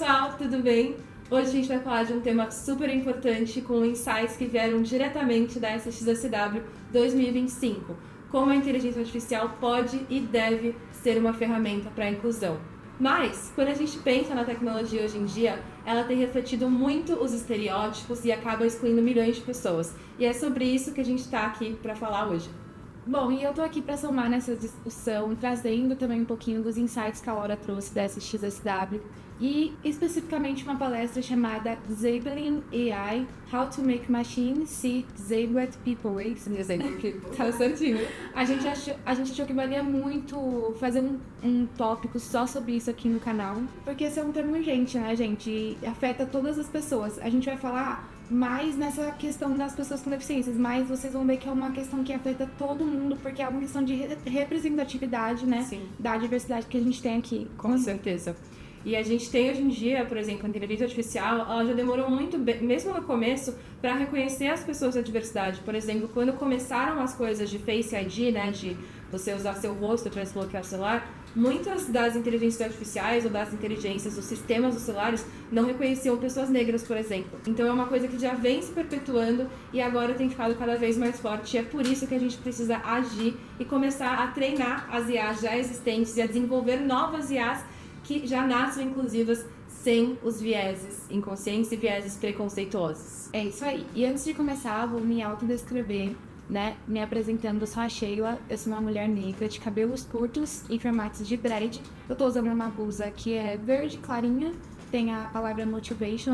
pessoal, tudo bem? Hoje a gente vai falar de um tema super importante com insights que vieram diretamente da SXSW 2025. Como a inteligência artificial pode e deve ser uma ferramenta para a inclusão. Mas, quando a gente pensa na tecnologia hoje em dia, ela tem refletido muito os estereótipos e acaba excluindo milhões de pessoas. E é sobre isso que a gente está aqui para falar hoje. Bom, e eu tô aqui para somar nessa discussão, trazendo também um pouquinho dos insights que a Laura trouxe da SXSW e especificamente uma palestra chamada Disabling AI, How to Make Machines See Disabled People. Tá certinho. A gente achou que valia muito fazer um tópico só sobre isso aqui no canal, porque esse é um tema urgente, né, gente? E afeta todas as pessoas. A gente vai falar mais nessa questão das pessoas com deficiências, mas vocês vão ver que é uma questão que afeta todo mundo, porque é uma questão de representatividade, né? Sim. Da diversidade que a gente tem aqui. Com certeza. E a gente tem hoje em dia, por exemplo, a inteligência artificial, ela já demorou muito, mesmo no começo, para reconhecer as pessoas da diversidade. Por exemplo, quando começaram as coisas de Face ID, né, de você usar seu rosto para desbloquear o celular, muitas das inteligências artificiais ou das inteligências dos sistemas dos celulares não reconheciam pessoas negras, por exemplo. Então é uma coisa que já vem se perpetuando e agora tem ficado cada vez mais forte. E é por isso que a gente precisa agir e começar a treinar as IAs já existentes e a desenvolver novas IAs que já nascem inclusivas sem os vieses inconscientes e vieses preconceituosos. É isso aí. E antes de começar, vou me autodescrever, né? Me apresentando, eu sou a Sheila, eu sou uma mulher negra de cabelos curtos em formatos de dread. Eu tô usando uma blusa que é verde clarinha, tem a palavra motivation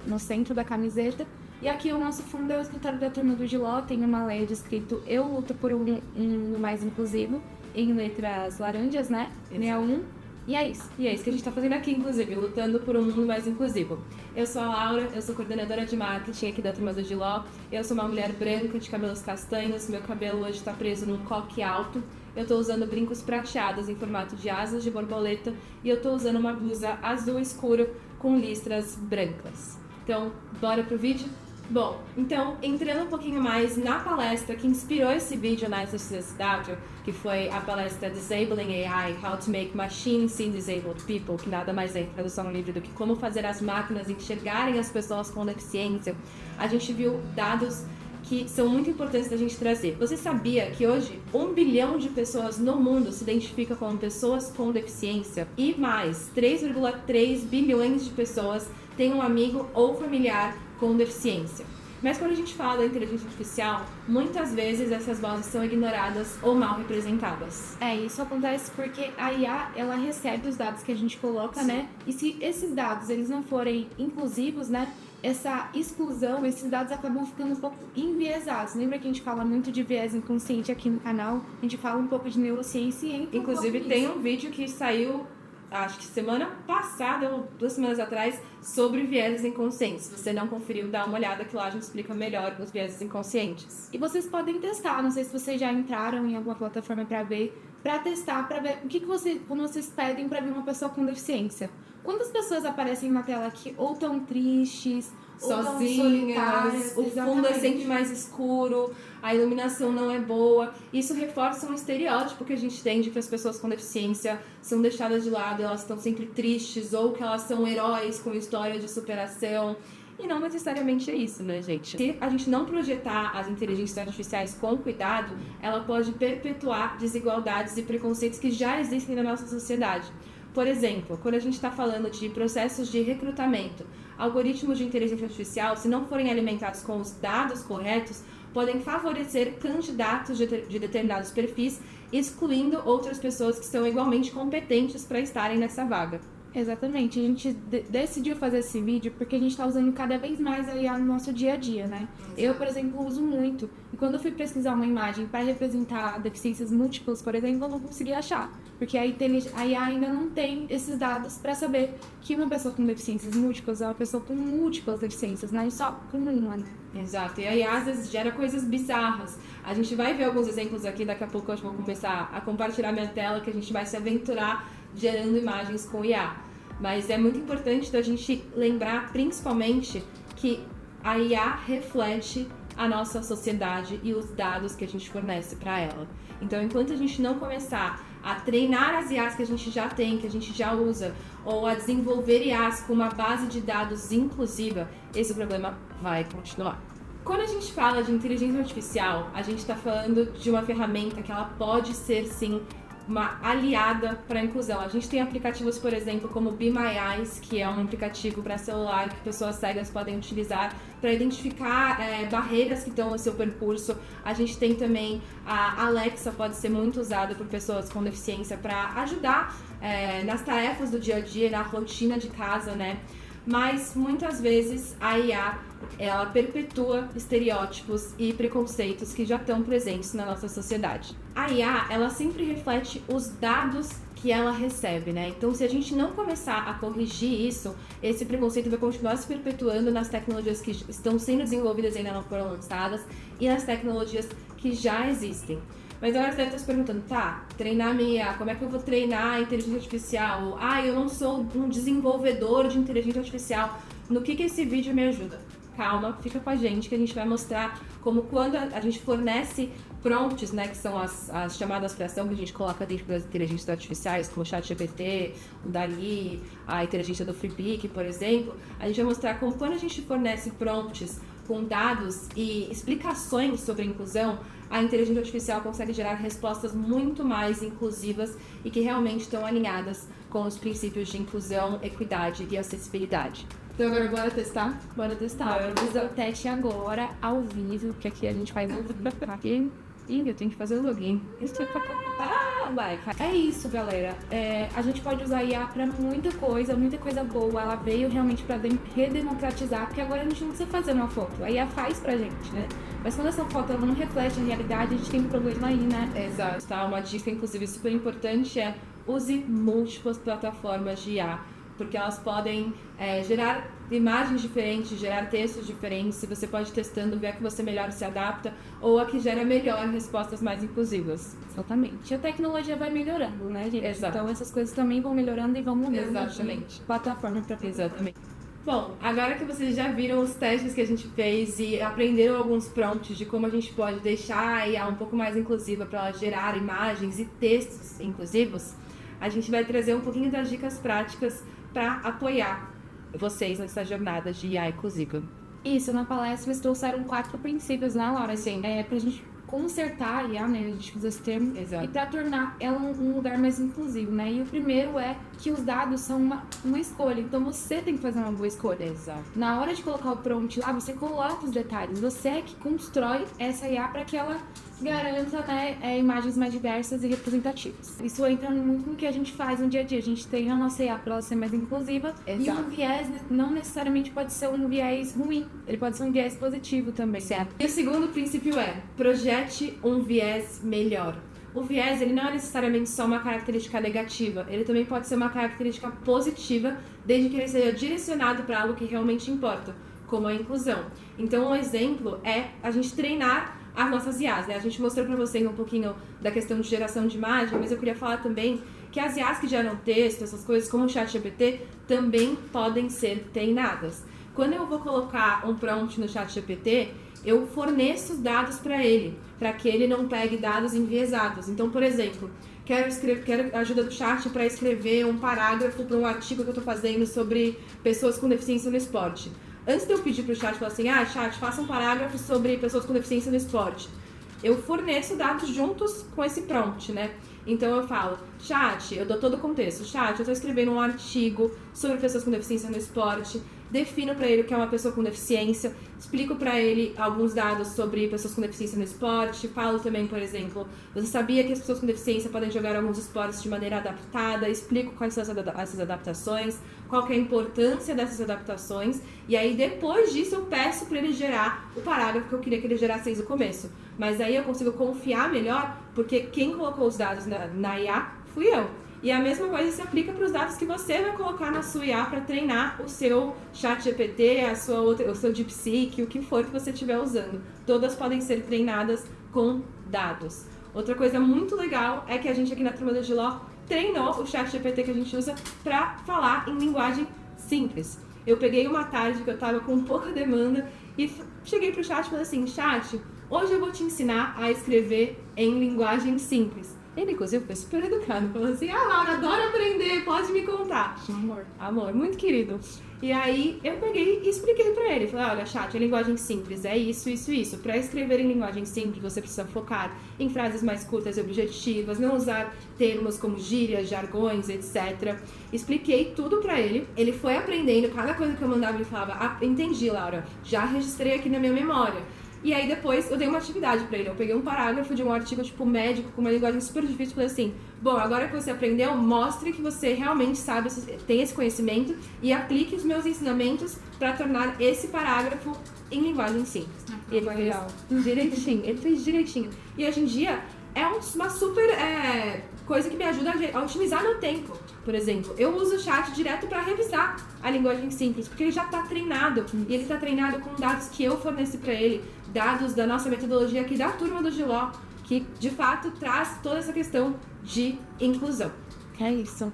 no centro da camiseta. E aqui o nosso fundo é o escritório da Turma do Giló, tem uma LED escrito Eu luto por um mundo mais inclusivo, em letras laranjas, né? Neon. E é isso que a gente tá fazendo aqui, inclusive, lutando por um mundo mais inclusivo. Eu sou a Laura, eu sou coordenadora de marketing aqui da Turma do Giló. Eu sou uma mulher branca de cabelos castanhos, meu cabelo hoje tá preso num coque alto. Eu tô usando brincos prateados em formato de asas de borboleta e eu tô usando uma blusa azul escuro com listras brancas. Então, bora pro vídeo? Bom, então, entrando um pouquinho mais na palestra que inspirou esse vídeo na SXSW, que foi a palestra Disabling AI, How to Make Machines See Disabled People, que nada mais é em tradução livre do que como fazer as máquinas enxergarem as pessoas com deficiência, a gente viu dados que são muito importantes da gente trazer. Você sabia que hoje 1 bilhão de pessoas no mundo se identifica como pessoas com deficiência? E mais, 3,3 bilhões de pessoas têm um amigo ou familiar com deficiência. Mas quando a gente fala da inteligência artificial, muitas vezes essas vozes são ignoradas ou mal representadas. Isso acontece porque a IA, ela recebe os dados que a gente coloca, Sim. né? E se esses dados, eles não forem inclusivos, né? Essa exclusão, esses dados acabam ficando um pouco enviesados. Lembra que a gente fala muito de viés inconsciente aqui no canal? A gente fala um pouco de neurociência e inclusive tem um vídeo que saiu, acho que semana passada ou 2 semanas atrás, sobre vieses inconscientes. Se você não conferiu, dá uma olhada que lá a gente explica melhor os vieses inconscientes. E vocês podem testar, não sei se vocês já entraram em alguma plataforma para testar, para ver o que como vocês pedem para ver uma pessoa com deficiência. Quantas pessoas aparecem na tela aqui ou tão tristes, sozinhas, o fundo é sempre mais escuro, a iluminação não é boa. Isso reforça um estereótipo que a gente tem de que as pessoas com deficiência são deixadas de lado, elas estão sempre tristes ou que elas são heróis com história de superação. E não necessariamente é isso, né, gente? Se a gente não projetar as inteligências artificiais com cuidado, ela pode perpetuar desigualdades e preconceitos que já existem na nossa sociedade. Por exemplo, quando a gente está falando de processos de recrutamento, algoritmos de inteligência artificial, se não forem alimentados com os dados corretos, podem favorecer candidatos de determinados perfis, excluindo outras pessoas que são igualmente competentes para estarem nessa vaga. Exatamente, a gente decidiu fazer esse vídeo porque a gente está usando cada vez mais a IA no nosso dia a dia, né? Exato. Eu, por exemplo, uso muito. E quando eu fui pesquisar uma imagem para representar deficiências múltiplas, por exemplo, eu não consegui achar. Porque a IA ainda não tem esses dados para saber que uma pessoa com deficiências múltiplas é uma pessoa com múltiplas deficiências, não é só com uma, né? Exato, e a IA às vezes gera coisas bizarras. A gente vai ver alguns exemplos aqui, daqui a pouco eu vou começar a compartilhar minha tela, que a gente vai se aventurar gerando imagens com IA. Mas é muito importante a gente lembrar, principalmente, que a IA reflete a nossa sociedade e os dados que a gente fornece para ela. Então, enquanto a gente não começar a treinar as IAs que a gente já tem, que a gente já usa, ou a desenvolver IAs com uma base de dados inclusiva, esse problema vai continuar. Quando a gente fala de inteligência artificial, a gente está falando de uma ferramenta que ela pode ser, sim, uma aliada para a inclusão. A gente tem aplicativos, por exemplo, como Be My Eyes, que é um aplicativo para celular que pessoas cegas podem utilizar para identificar barreiras que estão no seu percurso. A gente tem também a Alexa, pode ser muito usada por pessoas com deficiência para ajudar nas tarefas do dia a dia, na rotina de casa, né? Mas muitas vezes a IA, ela perpetua estereótipos e preconceitos que já estão presentes na nossa sociedade. A IA, ela sempre reflete os dados que ela recebe, né? Então, se a gente não começar a corrigir isso, esse preconceito vai continuar se perpetuando nas tecnologias que estão sendo desenvolvidas e ainda não foram lançadas e nas tecnologias que já existem. Mas agora você deve estar se perguntando, tá, treinar minha IA, como é que eu vou treinar a inteligência artificial? Eu não sou um desenvolvedor de inteligência artificial. No que esse vídeo me ajuda? Calma, fica com a gente que a gente vai mostrar como quando a gente fornece prompts, né, que são as chamadas para ação que a gente coloca dentro das inteligências artificiais, como o ChatGPT, o DALL-E, a inteligência do Freepik, por exemplo, a gente vai mostrar como quando a gente fornece prompts com dados e explicações sobre a inclusão, a inteligência artificial consegue gerar respostas muito mais inclusivas e que realmente estão alinhadas com os princípios de inclusão, equidade e acessibilidade. Então agora bora testar? Bora testar. Eu vou fazer o teste agora, ao vivo, que aqui a gente faz aqui. Ih, eu tenho que fazer o login. Vai. É isso, galera. A gente pode usar a IA pra muita coisa boa. Ela veio realmente pra redemocratizar, porque agora a gente não precisa fazer uma foto. A IA faz pra gente, né? Mas quando essa foto ela não reflete a realidade, a gente tem um problema aí, né? Exato, tá? Uma dica, inclusive, super importante é use múltiplas plataformas de IA, porque elas podem gerar imagens diferentes, gerar textos diferentes, e você pode ir testando, ver a que você melhor se adapta ou a que gera melhor respostas mais inclusivas. Exatamente. A tecnologia vai melhorando, né, gente? Exato. Então essas coisas também vão melhorando e vão mudando. Exatamente. De plataforma para Exatamente. Bom, agora que vocês já viram os testes que a gente fez e aprenderam alguns prompts de como a gente pode deixar a IA um pouco mais inclusiva para ela gerar imagens e textos inclusivos, a gente vai trazer um pouquinho das dicas práticas para apoiar vocês nessa jornada de IA inclusiva. Isso, na palestra eles trouxeram 4 princípios, né, Laura? Sim. Pra gente consertar a IA, né, a gente usa esse termo, Exato. E pra tornar ela um lugar mais inclusivo, né? E o primeiro é que os dados são uma escolha, então você tem que fazer uma boa escolha. Exato. Na hora de colocar o prompt lá, você coloca os detalhes, você é que constrói essa IA para que ela garanta, né, imagens mais diversas e representativas. Isso entra muito no que a gente faz no dia a dia. A gente treina a nossa IA para ela ser mais inclusiva. Exato. E um viés não necessariamente pode ser um viés ruim, ele pode ser um viés positivo também. Certo. E o segundo princípio é projete um viés melhor. O viés, ele não é necessariamente só uma característica negativa, ele também pode ser uma característica positiva, desde que ele seja direcionado para algo que realmente importa, como a inclusão. Então, um exemplo é a gente treinar as nossas IAs, né? A gente mostrou para vocês um pouquinho da questão de geração de imagem, mas eu queria falar também que as IAs que geram texto, essas coisas como o ChatGPT, também podem ser treinadas. Quando eu vou colocar um prompt no ChatGPT, eu forneço dados para ele, para que ele não pegue dados enviesados. Então, por exemplo, quero a ajuda do chat para escrever um parágrafo para um artigo que eu estou fazendo sobre pessoas com deficiência no esporte. Antes de eu pedir para o chat, falar assim, chat, faça um parágrafo sobre pessoas com deficiência no esporte, eu forneço dados juntos com esse prompt, né? Então eu falo, chat, eu dou todo o contexto, chat, eu estou escrevendo um artigo sobre pessoas com deficiência no esporte, defino para ele o que é uma pessoa com deficiência, explico para ele alguns dados sobre pessoas com deficiência no esporte, falo também, por exemplo, você sabia que as pessoas com deficiência podem jogar alguns esportes de maneira adaptada, explico quais são essas adaptações, qual que é a importância dessas adaptações, e aí depois disso eu peço para ele gerar o parágrafo que eu queria que ele gerasse desde o começo. Mas aí eu consigo confiar melhor, porque quem colocou os dados na IA fui eu. E a mesma coisa se aplica para os dados que você vai colocar na sua IA para treinar o seu ChatGPT, o seu DeepSeek, o que for que você estiver usando. Todas podem ser treinadas com dados. Outra coisa muito legal é que a gente aqui na Turma do Giló treinou o ChatGPT que a gente usa para falar em linguagem simples. Eu peguei uma tarde que eu estava com pouca demanda e cheguei para o chat e falei assim, chat, hoje eu vou te ensinar a escrever em linguagem simples. Ele, inclusive, foi super educado. Falou assim, Laura, adoro aprender, pode me contar. Amor, muito querido. E aí, eu peguei e expliquei pra ele. Falei, olha, chat, a linguagem simples é isso, isso, isso. Pra escrever em linguagem simples, você precisa focar em frases mais curtas e objetivas, não usar termos como gírias, jargões, etc. Expliquei tudo pra ele. Ele foi aprendendo, cada coisa que eu mandava, ele falava, entendi, Laura, já registrei aqui na minha memória. E aí depois eu dei uma atividade pra ele. Eu peguei um parágrafo de um artigo tipo médico com uma linguagem super difícil e falei assim, bom, agora que você aprendeu, mostre que você realmente sabe, tem esse conhecimento e aplique os meus ensinamentos pra tornar esse parágrafo em linguagem simples. E ele fez direitinho, ele fez direitinho. E hoje em dia é uma super coisa que me ajuda a otimizar meu tempo. Por exemplo, eu uso o chat direto para revisar a linguagem simples, porque ele já está treinado. E ele está treinado com dados que eu forneci para ele, dados da nossa metodologia aqui da turma do Giló, que de fato traz toda essa questão de inclusão. É isso.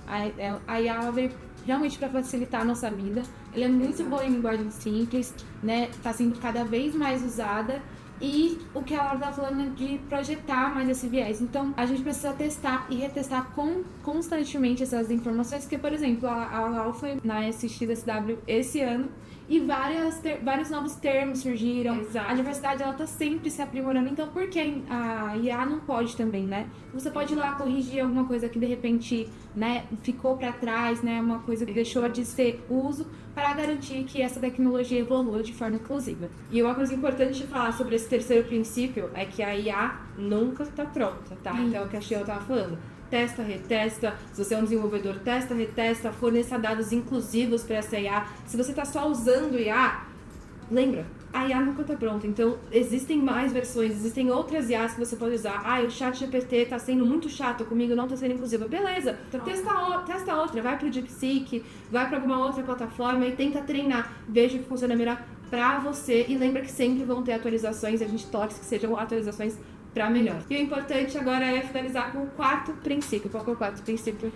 A IA veio realmente para facilitar a nossa vida. Ela é muito boa em linguagem simples, né? Está sendo cada vez mais usada. E o que ela está falando é de projetar mais esse viés. Então, a gente precisa testar e retestar constantemente essas informações. Porque, por exemplo, a Lau foi na SXSW esse ano e vários novos termos surgiram. Exato. A diversidade, ela está sempre se aprimorando. Então, por que a IA não pode também, né? Você pode ir lá corrigir alguma coisa que, de repente, né, ficou para trás, né? Uma coisa que deixou de ser uso, para garantir que essa tecnologia evolua de forma inclusiva. E uma coisa importante de falar sobre esse terceiro princípio é que a IA nunca está pronta, tá? Então é o que a Sheila estava falando. Testa, retesta. Se você é um desenvolvedor, testa, retesta, forneça dados inclusivos para essa IA. Se você está só usando IA, lembra, a IA nunca está pronta. Então, existem mais versões, existem outras IAs que você pode usar. O chat GPT está sendo muito chato comigo, não está sendo inclusivo. Beleza, então testa outra, vai para o DeepSeek, vai para alguma outra plataforma e tenta treinar. Veja o que funciona melhor para você. E lembra que sempre vão ter atualizações e a gente torce que sejam atualizações para melhor. E o importante agora é finalizar com o quarto princípio. Qual que é o quarto princípio?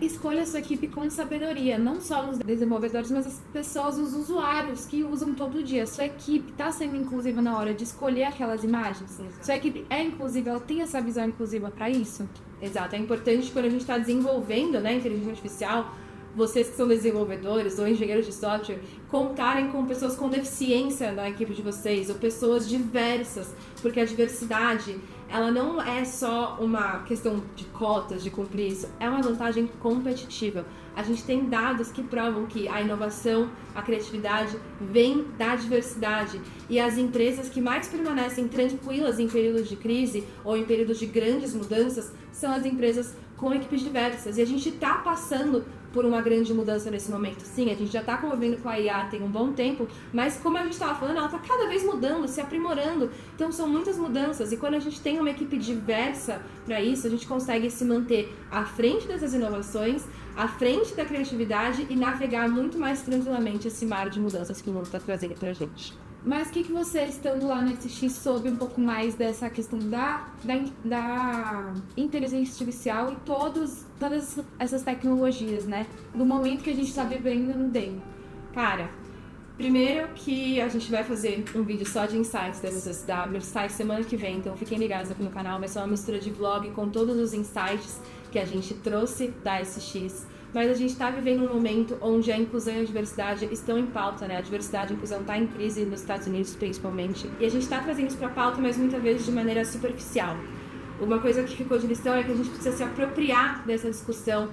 Escolha a sua equipe com sabedoria, não só os desenvolvedores, mas as pessoas, os usuários que usam todo dia. Sua equipe está sendo inclusiva na hora de escolher aquelas imagens? Exato. Sua equipe é inclusiva, ela tem essa visão inclusiva para isso? Exato, é importante quando a gente está desenvolvendo, né, inteligência artificial, vocês que são desenvolvedores ou engenheiros de software, contarem com pessoas com deficiência na equipe de vocês, ou pessoas diversas, porque a diversidade, ela não é só uma questão de cotas, de cumprir isso, é uma vantagem competitiva. A gente tem dados que provam que a inovação, a criatividade vem da diversidade. E as empresas que mais permanecem tranquilas em períodos de crise ou em períodos de grandes mudanças são as empresas com equipes diversas. E a gente está passando por uma grande mudança nesse momento. Sim, a gente já está convivendo com a IA tem um bom tempo, mas como a gente estava falando, ela está cada vez mudando, se aprimorando. Então são muitas mudanças e quando a gente tem uma equipe diversa para isso, a gente consegue se manter à frente dessas inovações, à frente da criatividade e navegar muito mais tranquilamente esse mar de mudanças que o mundo está trazendo para a gente. Mas o que você, estando lá no SX, soube um pouco mais dessa questão da inteligência artificial e todas essas tecnologias, né? Do momento que a gente está vivendo no DEM? Cara, primeiro que a gente vai fazer um vídeo só de insights da SXSW, sai semana que vem, então fiquem ligados aqui no canal, vai ser uma mistura de vlog com todos os insights que a gente trouxe da SX. Mas a gente está vivendo um momento onde a inclusão e a diversidade estão em pauta, né? A diversidade e a inclusão está em crise nos Estados Unidos, principalmente. E a gente está trazendo isso para a pauta, mas muitas vezes de maneira superficial. Uma coisa que ficou de lição é que a gente precisa se apropriar dessa discussão,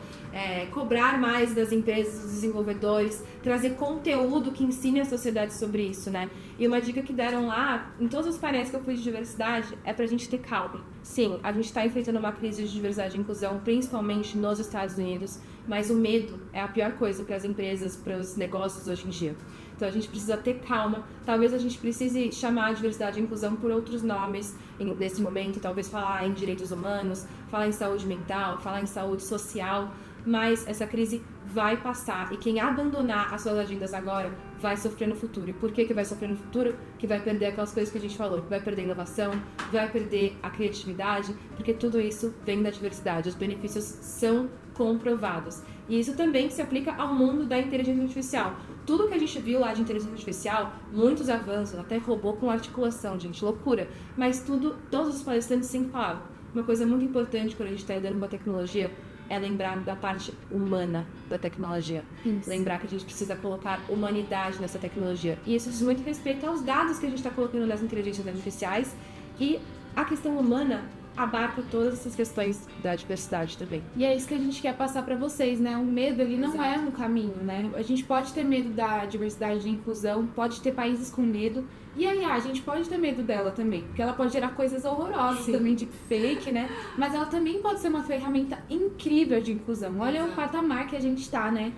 cobrar mais das empresas, dos desenvolvedores, trazer conteúdo que ensine a sociedade sobre isso, né? E uma dica que deram lá, em todos os painéis que eu fui de diversidade, é pra gente ter calma. Sim, a gente tá enfrentando uma crise de diversidade e inclusão, principalmente nos Estados Unidos, mas o medo é a pior coisa para as empresas, para os negócios hoje em dia. Então a gente precisa ter calma, talvez a gente precise chamar a diversidade e inclusão por outros nomes nesse momento, talvez falar em direitos humanos, falar em saúde mental, falar em saúde social, mas essa crise vai passar e quem abandonar as suas agendas agora vai sofrer no futuro. E por que vai sofrer no futuro? Que vai perder aquelas coisas que a gente falou, que vai perder a inovação, vai perder a criatividade, porque tudo isso vem da diversidade, os benefícios são comprovados. E isso também se aplica ao mundo da inteligência artificial. Tudo que a gente viu lá de inteligência artificial, muitos avanços, até robô com articulação, gente, loucura. Mas todos os palestrantes sempre falavam, uma coisa muito importante quando a gente está lidando com a tecnologia é lembrar da parte humana da tecnologia. Isso. Lembrar que a gente precisa colocar humanidade nessa tecnologia. E isso diz muito respeito aos dados que a gente está colocando nas inteligências artificiais. E a questão humana abarca todas essas questões da diversidade também. E é isso que a gente quer passar pra vocês, né? O medo, ele não é um caminho, né? A gente pode ter medo da diversidade e inclusão, pode ter países com medo, e aí a gente pode ter medo dela também, porque ela pode gerar coisas horrorosas também, de fake, né? Mas ela também pode ser uma ferramenta incrível de inclusão. Olha o patamar que a gente tá, né?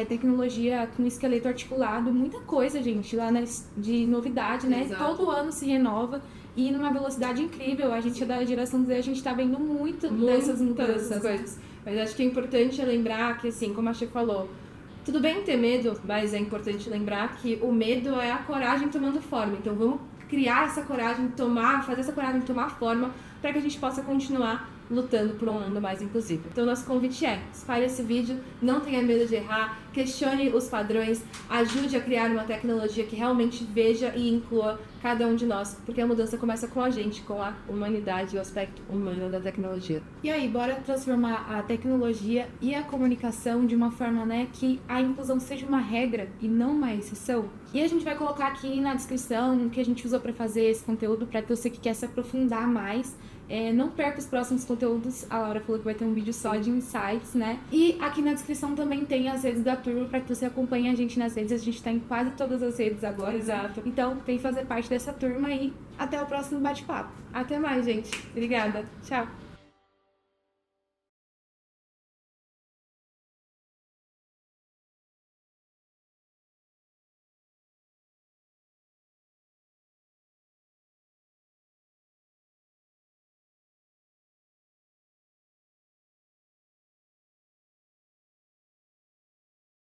Tecnologia com esqueleto articulado, muita coisa, gente, lá de novidade, né? Exato. Todo ano se renova. E numa velocidade incrível, a gente é da geração Z, a gente tá vendo muito dessas mudanças. Coisas. Mas acho que é importante lembrar que, assim, como a Che falou, tudo bem ter medo, mas é importante lembrar que o medo é a coragem tomando forma. Então vamos criar essa coragem, fazer essa coragem tomar forma para que a gente possa continuar lutando por um mundo mais inclusivo. Então nosso convite é, espalhe esse vídeo, não tenha medo de errar, questione os padrões, ajude a criar uma tecnologia que realmente veja e inclua cada um de nós, porque a mudança começa com a gente, com a humanidade e o aspecto humano da tecnologia. E aí, bora transformar a tecnologia e a comunicação de uma forma, né, que a inclusão seja uma regra e não uma exceção? E a gente vai colocar aqui na descrição o que a gente usou para fazer esse conteúdo, para você que quer se aprofundar mais. Não perca os próximos conteúdos, a Laura falou que vai ter um vídeo só de insights, né? E aqui na descrição também tem as redes da turma para que você acompanhe a gente nas redes. A gente tá em quase todas as redes agora. Exato. Então, vem fazer parte dessa turma e até o próximo bate-papo. Até mais, gente. Obrigada. Tchau.